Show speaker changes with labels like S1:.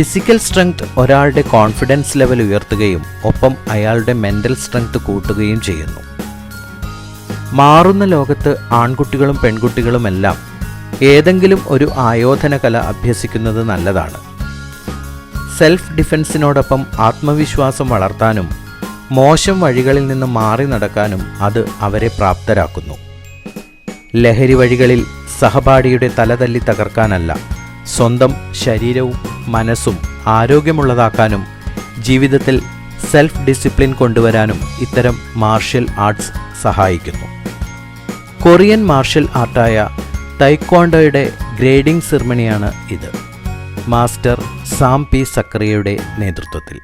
S1: Physical strength ഒരാളുടെ confidence level ഉയർത്തുകയും ഒപ്പം അയാളുടെ മെൻ്റൽ സ്ട്രെങ്ത് കൂട്ടുകയും ചെയ്യുന്നു. മാറുന്ന ലോകത്ത് ആൺകുട്ടികളും പെൺകുട്ടികളുമെല്ലാം ഏതെങ്കിലും ഒരു ആയോധന കല അഭ്യസിക്കുന്നത് നല്ലതാണ്. സെൽഫ് ഡിഫെൻസിനോടൊപ്പം ആത്മവിശ്വാസം വളർത്താനും മോശം വഴികളിൽ നിന്ന് മാറി നടക്കാനും അത് അവരെ പ്രാപ്തരാക്കുന്നു. ലഹരി വഴികളിൽ സഹപാഠിയുടെ തലതല്ലി തകർക്കാനല്ല, സ്വന്തം ശരീരവും മനസ്സും ആരോഗ്യമുള്ളതാക്കാനും ജീവിതത്തിൽ സെൽഫ് ഡിസിപ്ലിൻ കൊണ്ടുവരാനും ഇത്തരം മാർഷ്യൽ ആർട്സ് സഹായിക്കുന്നു. കൊറിയൻ മാർഷ്യൽ ആർട്ടായ തൈക്വാൻഡോയുടെ ഗ്രേഡിംഗ് സെറിമണിയാണ് ഇത്, മാസ്റ്റർ സാം പി സക്കറിയയുടെ നേതൃത്വത്തിൽ.